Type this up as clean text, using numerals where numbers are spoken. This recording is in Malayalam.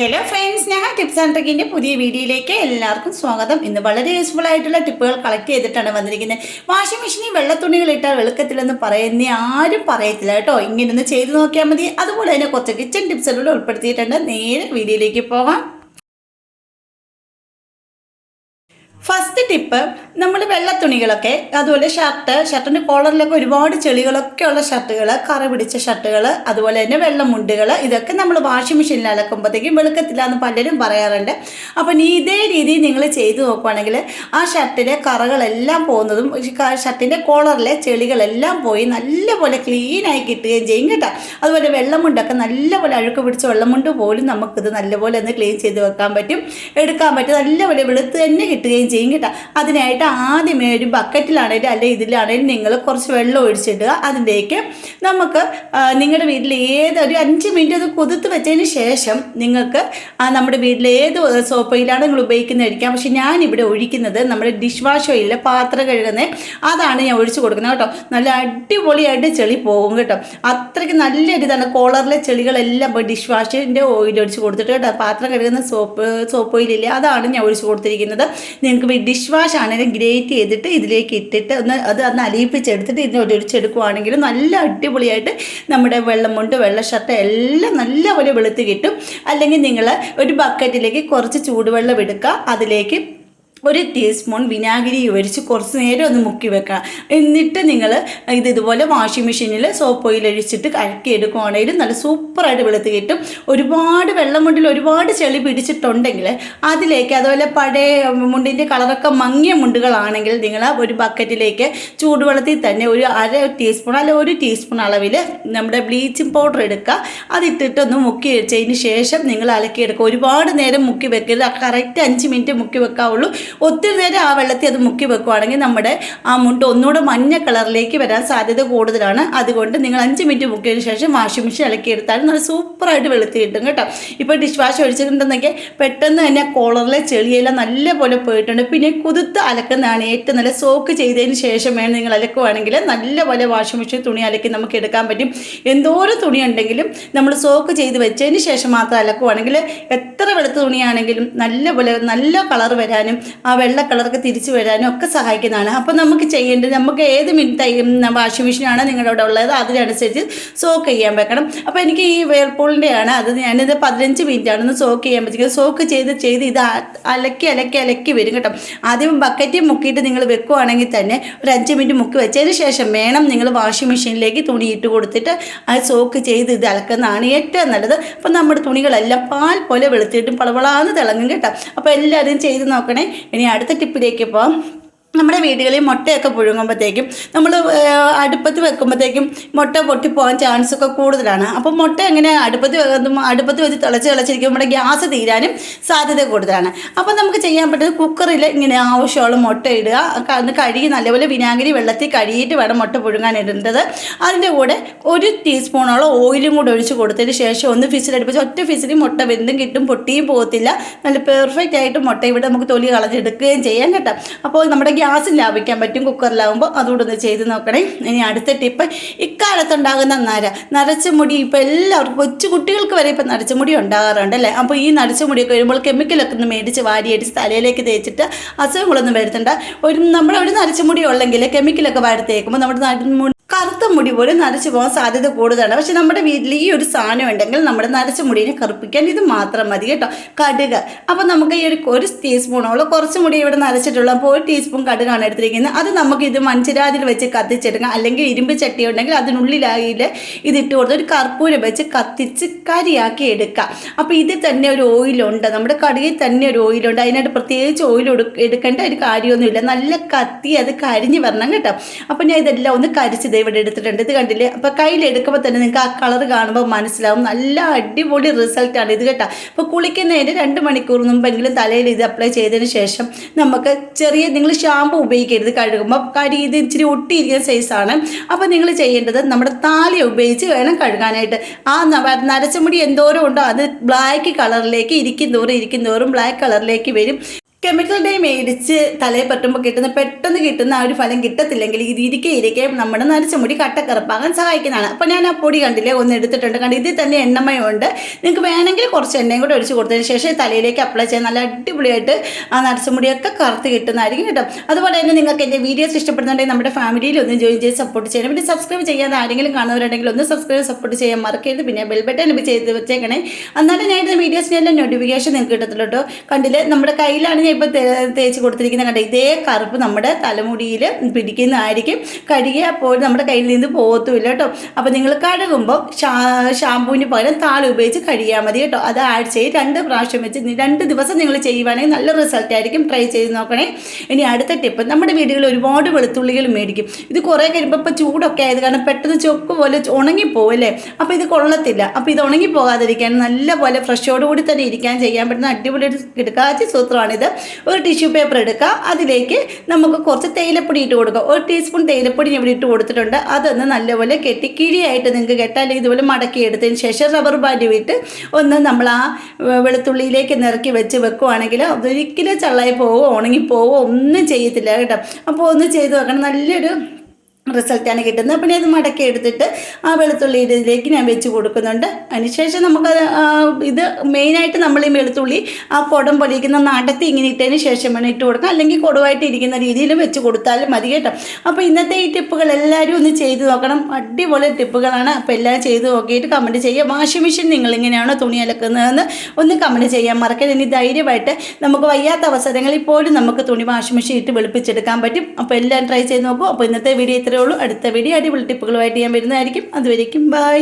ഹലോ ഫ്രണ്ട്സ്, ഞാൻ ടിപ്സ് ആൻഡ് ട്രിക്കിൻ്റെ പുതിയ വീഡിയോയിലേക്ക് എല്ലാവർക്കും സ്വാഗതം. ഇന്ന് വളരെ യൂസ്ഫുൾ ആയിട്ടുള്ള ടിപ്പുകൾ കളക്ട് ചെയ്തിട്ടാണ് വന്നിരിക്കുന്നത്. വാഷിംഗ് മെഷീനിൽ വെള്ളത്തുണികൾ ഇട്ടാൽ വെളുക്കത്തില്ലെന്ന് പറയുന്ന ആരും പറയത്തില്ല കേട്ടോ. ഇങ്ങനൊന്ന് ചെയ്ത് നോക്കിയാൽ മതി. അതുപോലെ തന്നെ കുറച്ച് കിച്ചൺ ടിപ്സുകൾ ഉൾപ്പെടുത്തിയിട്ടുണ്ട്. നേരെ വീഡിയോയിലേക്ക് പോകാം. ഫസ്റ്റ് ടിപ്പ്, നമ്മൾ വെള്ളത്തുണികളൊക്കെ അതുപോലെ ഷർട്ടിൻ്റെ കോളറിലൊക്കെ ഒരുപാട് ചെളികളൊക്കെ ഉള്ള ഷർട്ടുകൾ, കറ പിടിച്ച ഷർട്ടുകൾ, അതുപോലെ തന്നെ വെള്ളമുണ്ടുകൾ, ഇതൊക്കെ നമ്മൾ വാഷിംഗ് മെഷീനിൽ അലക്കുമ്പോഴത്തേക്കും വെളുക്കത്തില്ല എന്ന് പലരും പറയാറുണ്ട്. അപ്പം ഇതേ രീതിയിൽ നിങ്ങൾ ചെയ്തു നോക്കുകയാണെങ്കിൽ ആ ഷർട്ടിലെ കറകളെല്ലാം പോകുന്നതും ഷർട്ടിൻ്റെ കോളറിലെ ചെളികളെല്ലാം പോയി നല്ലപോലെ ക്ലീനായി കിട്ടുകയും ചെയ്യും കേട്ടോ. അതുപോലെ വെള്ളമുണ്ടൊക്കെ നല്ലപോലെ അഴുക്ക് പിടിച്ച വെള്ളമുണ്ട് പോലും നമുക്കിത് നല്ലപോലെ ഒന്ന് ക്ലീൻ ചെയ്ത് എടുക്കാൻ പറ്റും. നല്ലപോലെ വെളുത്ത് തന്നെ കിട്ടുകയും ചെയ്യും കേട്ടോ. അതിനായിട്ട് ആദ്യമേ ഒരു ബക്കറ്റിലാണേലും അല്ലെങ്കിൽ ഇതിലാണേലും നിങ്ങൾ കുറച്ച് വെള്ളം ഒഴിച്ചിടുക. അതിലേക്ക് നമുക്ക് നിങ്ങളുടെ വീട്ടിൽ ഒരു 5 മിനിറ്റ് അത് കുതിർത്ത് വെച്ചതിന് ശേഷം നിങ്ങൾക്ക് നമ്മുടെ വീട്ടിൽ ഏത് സോപ്പയിലാണ് നിങ്ങൾ ഉപയോഗിക്കുന്നതായിരിക്കാം. പക്ഷെ ഞാനിവിടെ ഒഴിക്കുന്നത് നമ്മുടെ ഡിഷ് വാഷ് ഓയിലിലെ പാത്രം കഴുകുന്നത്, അതാണ് ഞാൻ ഒഴിച്ചു കൊടുക്കുന്നത് കേട്ടോ. നല്ല അടിപൊളിയായിട്ട് ചെളി പോകും കേട്ടോ. അത്രയ്ക്ക് നല്ലൊരു ഇതാണ്. കോളറിലെ ചെളികളെല്ലാം ഡിഷ് വാഷിൻ്റെ ഓയിൽ ഒഴിച്ച് കൊടുത്തിട്ട് കേട്ടോ. പാത്രം കഴുകുന്ന സോപ്പ് ഓയിലില്ലേ, അതാണ് ഞാൻ ഒഴിച്ച് കൊടുത്തിരിക്കുന്നത്. നിങ്ങൾക്ക് ഡിഷ് വാഷ് ആണെങ്കിലും ഗ്രേറ്റ് ചെയ്തിട്ട് ഇതിലേക്ക് ഇട്ടിട്ട് ഒന്ന് അലിയിപ്പിച്ചെടുത്തിട്ട് ഇതിനോട് ഒഴിച്ചെടുക്കുവാണെങ്കിൽ നല്ല അടിപൊളിയായിട്ട് നമ്മുടെ വെള്ളമുണ്ട്, വെള്ള ഷർട്ട് എല്ലാം നല്ലപോലെ വെളുത്ത് കിട്ടും. അല്ലെങ്കിൽ നിങ്ങൾ ഒരു ബക്കറ്റിലേക്ക് കുറച്ച് ചൂടുവെള്ളം എടുക്കുക. അതിലേക്ക് 1 ടീസ്പൂൺ വിനാഗിരി ഒഴിച്ച് കുറച്ച് നേരം ഒന്ന് മുക്കി വെക്കുക. എന്നിട്ട് നിങ്ങൾ ഇതുപോലെ വാഷിംഗ് മെഷീനിൽ സോപ്പ് ഓയിൽ ഒഴിച്ചിട്ട് കലക്കി എടുക്കുകയാണെങ്കിൽ നല്ല സൂപ്പറായിട്ട് വെളുത്ത് കിട്ടും. ഒരുപാട് വെള്ളമുണ്ടിൽ ഒരുപാട് ചെളി പിടിച്ചിട്ടുണ്ടെങ്കിൽ അതിലേക്ക്, അതുപോലെ പഴയ മുണ്ടിൻ്റെ കളറൊക്കെ മങ്ങിയ മുണ്ടുകളാണെങ്കിൽ നിങ്ങൾ ഒരു ബക്കറ്റിലേക്ക് ചൂടുവെള്ളത്തിൽ തന്നെ ഒരു 1/2 ടീസ്പൂൺ അല്ലെങ്കിൽ 1 ടീസ്പൂൺ അളവിൽ നമ്മുടെ ബ്ലീച്ചിങ് പൗഡർ എടുക്കുക. അതിട്ടിട്ടൊന്ന് മുക്കി വെച്ചതിന് ശേഷം നിങ്ങൾ അലക്കിയെടുക്കുക. ഒരുപാട് നേരം മുക്കി വെക്കരുത്. കറക്റ്റ് 5 മിനിറ്റ് മുക്കി വെക്കാവുള്ളൂ. ഒത്തിരി നേരം ആ വെള്ളത്തിൽ അത് മുക്കി വെക്കുകയാണെങ്കിൽ നമ്മുടെ ആ മുണ്ട് ഒന്നുകൂടെ മഞ്ഞ കളറിലേക്ക് വരാൻ സാധ്യത കൂടുതലാണ്. അതുകൊണ്ട് നിങ്ങൾ 5 മിനിറ്റ് മുക്കിയതിന് ശേഷം വാഷിംഗ് മെഷീൻ ഇളക്കിയെടുത്താലും നല്ല സൂപ്പറായിട്ട് വെളുത്ത് കിട്ടും കേട്ടോ. ഇപ്പോൾ ഡിഷ് വാഷ് ഒഴിച്ചിട്ടുണ്ടെന്നൊക്കെ പെട്ടെന്ന് തന്നെ കോളറിലെ ചെളിയെല്ലാം നല്ലപോലെ പോയിട്ടുണ്ട്. പിന്നെ കുതിർത്ത് അലക്കുന്നതാണ് ഏറ്റവും നല്ല. സോക്ക് ചെയ്തതിന് ശേഷം വേണം നിങ്ങൾ അലക്കുവാണെങ്കിൽ നല്ലപോലെ വാഷിംഗ് മെഷീൻ തുണി അലക്കി നമുക്ക് എടുക്കാൻ പറ്റും. എന്തോരം തുണി ഉണ്ടെങ്കിലും നമ്മൾ സോക്ക് ചെയ്ത് വെച്ചതിന് ശേഷം മാത്രം അലക്കുവാണെങ്കിൽ എത്ര വെളുത്ത തുണിയാണെങ്കിലും നല്ലപോലെ നല്ല കളർ വരാനും ആ വെള്ള കളറൊക്കെ തിരിച്ചു വരാനും ഒക്കെ സഹായിക്കുന്നതാണ്. അപ്പോൾ നമുക്ക് ചെയ്യേണ്ടത്, നമുക്ക് ഏത് വാഷിംഗ് മെഷീനാണ് നിങ്ങളുടെ അവിടെ ഉള്ളത് അതിനനുസരിച്ച് സോക്ക് ചെയ്യാൻ വെക്കണം. അപ്പോൾ എനിക്ക് ഈ വേർപൂളിൻ്റെയാണ്, അത് ഞാനിത് 15 മിനിറ്റാണെന്ന് സോക്ക് ചെയ്യാൻ പറ്റുന്നത്. സോക്ക് ചെയ്ത് ഇത് അലക്കി വരും കേട്ടോ. ആദ്യം ബക്കറ്റിൽ മുക്കിയിട്ട് നിങ്ങൾ വെക്കുവാണെങ്കിൽ തന്നെ ഒരു 5 മിനിറ്റ് മുക്കി വെച്ചതിന് ശേഷം വേണം നിങ്ങൾ വാഷിംഗ് മെഷീനിലേക്ക് തുണി ഇട്ട് കൊടുത്തിട്ട് അത് സോക്ക് ചെയ്ത് ഇത് അലക്കുന്നതാണ് ഏറ്റവും നല്ലത്. അപ്പം നമ്മുടെ തുണികളെല്ലാം പാൽ പോലെ വെളുത്തിട്ടും പളവളാന്ന് തിളങ്ങും കേട്ടോ. അപ്പോൾ എല്ലാവരും ചെയ്ത് നോക്കണേ. ഇനി അടുത്ത ടിപ്പിലേക്ക് പോകാം. നമ്മുടെ വീടുകളിൽ മുട്ടയൊക്കെ പുഴുങ്ങുമ്പോഴത്തേക്കും നമ്മൾ അടുപ്പത്ത് വെക്കുമ്പോഴത്തേക്കും മുട്ട പൊട്ടിപ്പോകാൻ ചാൻസ് ഒക്കെ കൂടുതലാണ്. അപ്പോൾ മുട്ട എങ്ങനെ അടുപ്പത്ത് വെച്ച് തിളച്ചിരിക്കും നമ്മുടെ ഗ്യാസ് തീരാനും സാധ്യത കൂടുതലാണ്. അപ്പോൾ നമുക്ക് ചെയ്യാൻ പറ്റുന്നത് കുക്കറിൽ ഇങ്ങനെ ആവശ്യമുള്ള മുട്ട ഇടുക. അന്ന് കഴുകി നല്ലപോലെ വിനാഗിരി വെള്ളത്തിൽ കഴുകിയിട്ട് വേണം മുട്ട പുഴുങ്ങാൻ ഇടേണ്ടത്. അതിൻ്റെ കൂടെ 1 ടീസ്പൂണോളം ഓയിലും കൂടെ ഒഴിച്ച് കൊടുത്തതിന് ശേഷം ഒന്ന് ഫിസിലടുപ്പിച്ച് ഒറ്റ ഫിസിൽ മുട്ട വെന്തും കിട്ടും, പൊട്ടിയും പോകത്തില്ല. നല്ല പെർഫെക്റ്റ് ആയിട്ട് മുട്ട ഇവിടെ നമുക്ക് തൊലി കളഞ്ഞെടുക്കുകയും ചെയ്യാൻ കേട്ടോ. അപ്പോൾ നമ്മുടെ ഗ്യാസ് ലാഭിക്കാൻ പറ്റും കുക്കറിലാവുമ്പോൾ. അതുകൂടെ ഒന്ന് ചെയ്ത് നോക്കണേ. ഇനി അടുത്ത ടിപ്പ്, ഇക്കാലത്തുണ്ടാകുന്ന നരച്ച മുടി. ഇപ്പോൾ എല്ലാവർക്കും കൊച്ചു കുട്ടികൾക്ക് വരെ ഇപ്പോൾ നരച്ച മുടി ഉണ്ടാകാറുണ്ട് അല്ലേ. അപ്പോൾ ഈ നരച്ച മുടിയൊക്കെ വരുമ്പോൾ കെമിക്കലൊക്കെ ഒന്ന് മേടിച്ച് വാരിയടിച്ച് തലയിലേക്ക് തേച്ചിട്ട് അസുഖങ്ങളൊന്നും വരുത്തണ്ട. നമ്മുടെ ഒരു നരച്ച മുടി ഉള്ളെങ്കിൽ കെമിക്കലൊക്കെ വാരി തേക്കുമ്പോൾ നമ്മുടെ കറുത്ത മുടി പോലും നരച്ചു പോകാൻ സാധ്യത കൂടുതലാണ്. പക്ഷെ നമ്മുടെ വീട്ടിൽ ഈ ഒരു സാധനം ഉണ്ടെങ്കിൽ നമ്മുടെ നരച്ച മുടിനെ കറുപ്പിക്കാൻ ഇത് മാത്രം മതി കേട്ടോ. കടുക്. അപ്പോൾ നമുക്ക് ഈ ഒരു ടീസ്പൂണോളം, കുറച്ച് മുടി ഇവിടെ നരച്ചിട്ടുള്ളൂ. അപ്പോൾ 1 ടീസ്പൂൺ കടുകാണ് എടുത്തിരിക്കുന്നത്. അത് നമുക്ക് ഇത് മൺചിരാതിൽ വെച്ച് കത്തിച്ചെടുക്കാം. അല്ലെങ്കിൽ ഇരുമ്പ് ചട്ടി ഉണ്ടെങ്കിൽ അതിനുള്ളിലായിൽ ഇതിട്ട് കൊടുത്ത് ഒരു കർപ്പൂരം വെച്ച് കത്തിച്ച് കരിയാക്കി എടുക്കാം. അപ്പോൾ ഇതിൽ തന്നെ ഒരു ഓയിലുണ്ട്, നമ്മുടെ കടുകിൽ തന്നെ ഒരു ഓയിലുണ്ട്. അതിനായിട്ട് പ്രത്യേകിച്ച് ഓയിൽ എടുക്കേണ്ട ഒരു കാര്യമൊന്നുമില്ല. നല്ല കത്തി അത് കരിഞ്ഞ് വരണം കേട്ടോ. അപ്പോൾ ഞാൻ ഇതെല്ലാം ഒന്ന് കരിച്ചത് ഇവിടെ എടുത്തിട്ടുണ്ട്. ഇത് കണ്ടില്ലേ. അപ്പോൾ കയ്യിലെടുക്കുമ്പോൾ തന്നെ നിങ്ങൾക്ക് ആ കളർ കാണുമ്പോൾ മനസ്സിലാവും. നല്ല അടിപൊളി റിസൾട്ടാണ് ഇത് കേട്ടോ. അപ്പോൾ കുളിക്കുന്നതിന് 2 മണിക്കൂർ മുമ്പെങ്കിലും തലയിൽ ഇത് അപ്ലൈ ചെയ്തതിന് ശേഷം നമുക്ക് നിങ്ങൾ ഷാമ്പു ഉപയോഗിക്കരുത് കഴുകുമ്പോൾ. കാര്യം ഇത് ഇച്ചിരി ഒട്ടിയിരിക്കുന്ന സൈസാണ്. അപ്പോൾ നിങ്ങൾ ചെയ്യേണ്ടത് നമ്മുടെ താലി ഉപയോഗിച്ച് വേണം കഴുകാനായിട്ട്. ആ നരച്ചമുടി എന്തോരം ഉണ്ടോ അത് ബ്ലാക്ക് കളറിലേക്ക് ഇരിക്കും തോറും ബ്ലാക്ക് കളറിലേക്ക് വരും. കെമിക്കൽ ഡേ മേടിച്ച് തലയിൽ പറ്റുമ്പോൾ പെട്ടെന്ന് കിട്ടുന്ന ആ ഒരു ഫലം കിട്ടത്തില്ലെങ്കിൽ ഇത് ഇരിക്കെ നമ്മുടെ നരച്ച മുടി കട്ടക്കറുപ്പാകാൻ സഹായിക്കുന്നതാണ്. അപ്പോൾ ഞാൻ ആ പൊടി കണ്ടില്ലേ ഒന്ന് എടുത്തിട്ടുണ്ട്. കണ്ട് ഇതിൽ തന്നെ എണ്ണമയമുണ്ട്. നിങ്ങൾക്ക് വേണമെങ്കിൽ കുറച്ച് എണ്ണയും കൂടെ ഒഴിച്ച് കൊടുത്തതിന് ശേഷം തലയിലേക്ക് അപ്ലൈ ചെയ്യാൻ നല്ല അടിപൊളിയായിട്ട് ആ നരച്ച മുടിയൊക്കെ കറുത്ത് കിട്ടുന്നതായിരിക്കും കേട്ടോ. അതുപോലെ തന്നെ നിങ്ങൾക്ക് എൻ്റെ വീഡിയോസ് ഇഷ്ടപ്പെടുന്നുണ്ടെങ്കിൽ നമ്മുടെ ഫാമിലിയിൽ ഒന്ന് ജോയിൻ ചെയ്ത് സപ്പോർട്ട് ചെയ്യണം. പിന്നെ സബ്സ്ക്രൈബ് ചെയ്യാതെ ആരെങ്കിലും കാണുന്നവരുണ്ടെങ്കിൽ ഒന്ന് സപ്പോർട്ട് ചെയ്യാൻ മറക്കരുത്. പിന്നെ ബെൽ ബട്ടൺ ചെയ്ത് വെച്ചേക്കണേ. എന്നാലും ഞാൻ ഇടുന്ന വീഡിയോസിനെല്ലാം നോട്ടിഫിക്കേഷൻ നിങ്ങൾക്ക് കിട്ടത്തുള്ളൂ കേട്ടോ. കണ്ടില്ലേ നമ്മുടെ കയ്യിലാണ് ഇപ്പോൾ തേച്ച് കൊടുത്തിരിക്കുന്ന കണ്ട ഇതേ കറുപ്പ് നമ്മുടെ തലമുടിയിൽ പിടിക്കുന്നതായിരിക്കും. കഴുകിയപ്പോൾ നമ്മുടെ കയ്യിൽ നിന്ന് പോകത്തുമില്ല കേട്ടോ. അപ്പോൾ നിങ്ങൾ കഴുകുമ്പോൾ ഷാമ്പൂവിന് പകരം താളി ഉപയോഗിച്ച് കഴുകിയാൽ മതി കേട്ടോ. അത് ആഴ്ചയിൽ 2 പ്രാവശ്യം വെച്ച് 2 ദിവസം നിങ്ങൾ ചെയ്യുവാണെങ്കിൽ നല്ല റിസൾട്ട് ആയിരിക്കും. ട്രൈ ചെയ്ത് നോക്കണേ. ഇനി അടുത്ത ടിപ്പ്, നമ്മുടെ വീടുകളിൽ ഒരുപാട് വെളുത്തുള്ളികൾ മേടിക്കും. ഇത് കുറേ കഴിയുമ്പോൾ ഇപ്പോൾ ചൂടൊക്കെ ആയത് കാരണം പെട്ടെന്ന് ചൊക്ക് പോലെ ഉണങ്ങിപ്പോവും അല്ലേ. അപ്പോൾ ഇത് കൊള്ളത്തില്ല. അപ്പോൾ ഇത് ഉണങ്ങിപ്പോകാതിരിക്കാൻ നല്ലപോലെ ഫ്രഷോടുകൂടി തന്നെ ഇരിക്കാൻ ചെയ്യാൻ പറ്റുന്ന അടിപൊളി ഒരു കിടക്കാച്ചി സൂത്രമാണിത്. ഒരു ടിഷ്യൂ പേപ്പർ എടുക്കുക. അതിലേക്ക് നമുക്ക് കുറച്ച് തേയിലപ്പൊടി ഇട്ട് കൊടുക്കുക. 1 ടീസ്പൂൺ തേയിലപ്പൊടി ഞാൻ ഇവിടെ ഇട്ട് കൊടുത്തിട്ടുണ്ട്. അതൊന്ന് നല്ലപോലെ കെട്ടി കിഴിയായിട്ട് നിങ്ങൾക്ക് കെട്ടാൻ അല്ലെങ്കിൽ ഇതുപോലെ മടക്കി എടുത്തതിന് ശേഷം റബ്ബർ ബാൻഡ് വിട്ട് ഒന്ന് നമ്മൾ ആ വെളുത്തുള്ളിയിലേക്ക് നിറക്കി വെക്കുവാണെങ്കിൽ അതൊരിക്കലും ചള്ളായി പോവോ ഉണങ്ങിപ്പോവോ ഒന്നും ചെയ്യത്തില്ല കേട്ടോ. അപ്പോൾ ഒന്ന് ചെയ്ത് നോക്കണം. നല്ലൊരു റിസൾട്ടാണ് കിട്ടുന്നത്. പിന്നെ അത് മടക്കി എടുത്തിട്ട് ആ വെളുത്തുള്ളി ഇതിലേക്ക് ഞാൻ വെച്ച് കൊടുക്കുന്നുണ്ട്. അതിനുശേഷം നമുക്കത് ഇത് മെയിനായിട്ട് നമ്മൾ ഈ വെളുത്തുള്ളി ആ കുടം പൊലിക്കുന്ന നടത്തി ഇങ്ങനെ ഇട്ടതിന് ശേഷം വേണം ഇട്ട് കൊടുക്കാം. അല്ലെങ്കിൽ കൊടുവായിട്ട് ഇരിക്കുന്ന രീതിയിലും വെച്ച് കൊടുത്താലും മതി കേട്ടോ. അപ്പോൾ ഇന്നത്തെ ഈ ടിപ്പുകൾ എല്ലാവരും ഒന്ന് ചെയ്ത് നോക്കണം. അടിപൊളി ടിപ്പുകളാണ്. അപ്പോൾ എല്ലാം ചെയ്ത് നോക്കിയിട്ട് കമൻറ്റ് ചെയ്യുക. വാഷിംഗ് മെഷീൻ നിങ്ങളിങ്ങനെയാണോ തുണി അലക്കുന്നതെന്ന് ഒന്ന് കമൻറ്റ് ചെയ്യാൻ മറക്കരുത്. ഇനി ധൈര്യമായിട്ട് നമുക്ക് വയ്യാത്ത അവസരങ്ങളിൽ പോലും നമുക്ക് തുണി വാഷിംഗ് മെഷീൻ ഇട്ട് വെളുപ്പിച്ചെടുക്കാൻ പറ്റും. അപ്പോൾ എല്ലാം ട്രൈ ചെയ്ത് നോക്കൂ. അപ്പോൾ ഇന്നത്തെ വീഡിയോ ഇത്രയേ ഉള്ളൂ. അടുത്ത വീഡിയോ അടിപൊളി ടിപ്പുകളുമായിട്ട് ഞാൻ വരുന്നതായിരിക്കും. അതുവരേക്കും ബൈ.